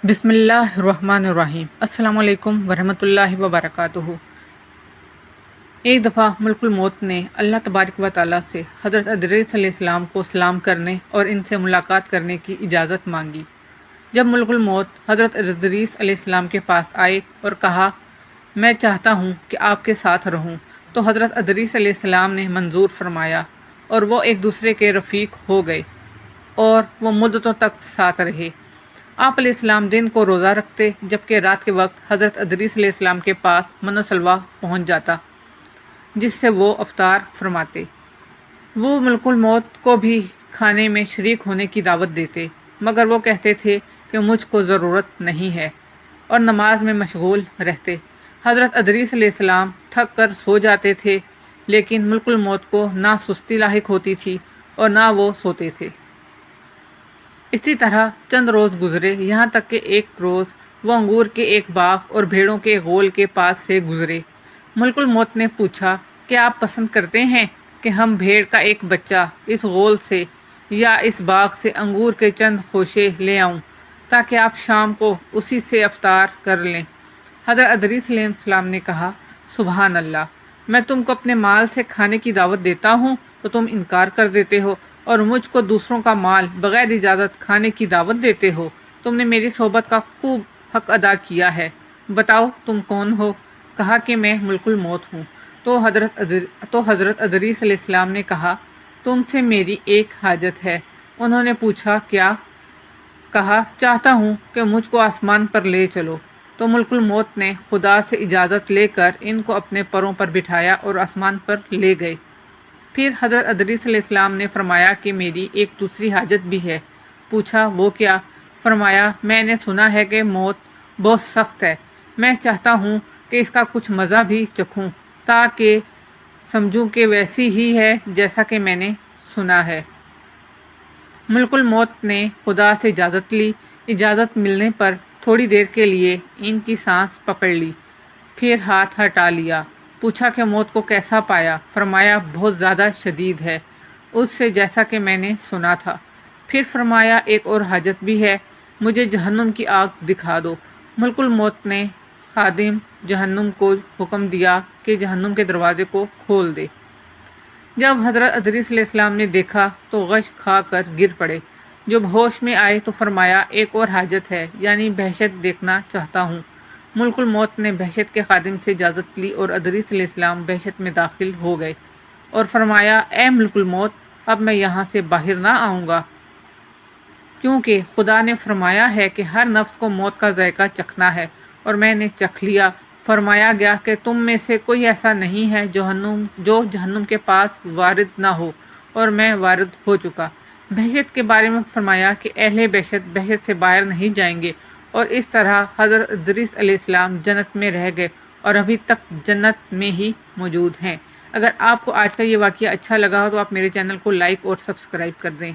بسم اللہ الرحمن الرحیم۔ السلام علیکم ورحمۃ اللہ وبرکاتہ۔ ایک دفعہ ملک الموت نے اللہ تبارک و تعالیٰ سے حضرت ادریس علیہ السلام کو سلام کرنے اور ان سے ملاقات کرنے کی اجازت مانگی۔ جب ملک الموت حضرت ادریس علیہ السلام کے پاس آئے اور کہا میں چاہتا ہوں کہ آپ کے ساتھ رہوں، تو حضرت ادریس علیہ السلام نے منظور فرمایا اور وہ ایک دوسرے کے رفیق ہو گئے اور وہ مدتوں تک ساتھ رہے۔ آپ علیہ السلام دن کو روزہ رکھتے، جبکہ رات کے وقت حضرت ادریس علیہ السلام کے پاس من و سلوہ پہنچ جاتا جس سے وہ افطار فرماتے۔ وہ ملک الموت کو بھی کھانے میں شریک ہونے کی دعوت دیتے، مگر وہ کہتے تھے کہ مجھ کو ضرورت نہیں ہے اور نماز میں مشغول رہتے۔ حضرت ادریس علیہ السلام تھک کر سو جاتے تھے، لیکن ملک الموت کو نہ سستی لاحق ہوتی تھی اور نہ وہ سوتے تھے۔ اسی طرح چند روز گزرے، یہاں تک کہ ایک روز وہ انگور کے ایک باغ اور بھیڑوں کے غول کے پاس سے گزرے۔ ملک الموت نے پوچھا کہ آپ پسند کرتے ہیں کہ ہم بھیڑ کا ایک بچہ اس غول سے یا اس باغ سے انگور کے چند خوشے لے آؤں تاکہ آپ شام کو اسی سے افطار کر لیں؟ حضرت ادریس علیہ السلام نے کہا سبحان اللہ، میں تم کو اپنے مال سے کھانے کی دعوت دیتا ہوں تو تم انکار کر دیتے ہو، اور مجھ کو دوسروں کا مال بغیر اجازت کھانے کی دعوت دیتے ہو۔ تم نے میری صحبت کا خوب حق ادا کیا ہے، بتاؤ تم کون ہو؟ کہا کہ میں ملک الموت ہوں۔ تو حضرت ادریس علیہ السلام نے کہا تم سے میری ایک حاجت ہے۔ انہوں نے پوچھا کیا؟ کہا چاہتا ہوں کہ مجھ کو آسمان پر لے چلو۔ تو ملک الموت نے خدا سے اجازت لے کر ان کو اپنے پروں پر بٹھایا اور آسمان پر لے گئے۔ پھر حضرت ادریس علیہ السلام نے فرمایا کہ میری ایک دوسری حاجت بھی ہے۔ پوچھا وہ کیا؟ فرمایا میں نے سنا ہے کہ موت بہت سخت ہے، میں چاہتا ہوں کہ اس کا کچھ مزہ بھی چکھوں تاکہ سمجھوں کہ ویسی ہی ہے جیسا کہ میں نے سنا ہے۔ ملک الموت نے خدا سے اجازت لی۔ اجازت ملنے پر تھوڑی دیر کے لیے ان کی سانس پکڑ لی، پھر ہاتھ ہٹا لیا۔ پوچھا کہ موت کو کیسا پایا؟ فرمایا بہت زیادہ شدید ہے، اس سے جیسا کہ میں نے سنا تھا۔ پھر فرمایا ایک اور حاجت بھی ہے، مجھے جہنم کی آگ دکھا دو۔ ملک الموت نے خادم جہنم کو حکم دیا کہ جہنم کے دروازے کو کھول دے۔ جب حضرت ادریس علیہ السلام نے دیکھا تو غش کھا کر گر پڑے۔ جب ہوش میں آئے تو فرمایا ایک اور حاجت ہے، یعنی بہشت دیکھنا چاہتا ہوں۔ ملک الموت نے بہشت کے خادم سے اجازت لی اور ادریس علیہ السلام بہشت میں داخل ہو گئے اور فرمایا اے ملک الموت، اب میں یہاں سے باہر نہ آؤں گا، کیونکہ خدا نے فرمایا ہے کہ ہر نفس کو موت کا ذائقہ چکھنا ہے، اور میں نے چکھ لیا۔ فرمایا گیا کہ تم میں سے کوئی ایسا نہیں ہے جو جہنم کے پاس وارد نہ ہو، اور میں وارد ہو چکا۔ بہشت کے بارے میں فرمایا کہ اہل بہشت بہشت سے باہر نہیں جائیں گے، اور اس طرح حضرت ادریس علیہ السلام جنت میں رہ گئے اور ابھی تک جنت میں ہی موجود ہیں۔ اگر آپ کو آج کا یہ واقعہ اچھا لگا ہو تو آپ میرے چینل کو لائک اور سبسکرائب کر دیں۔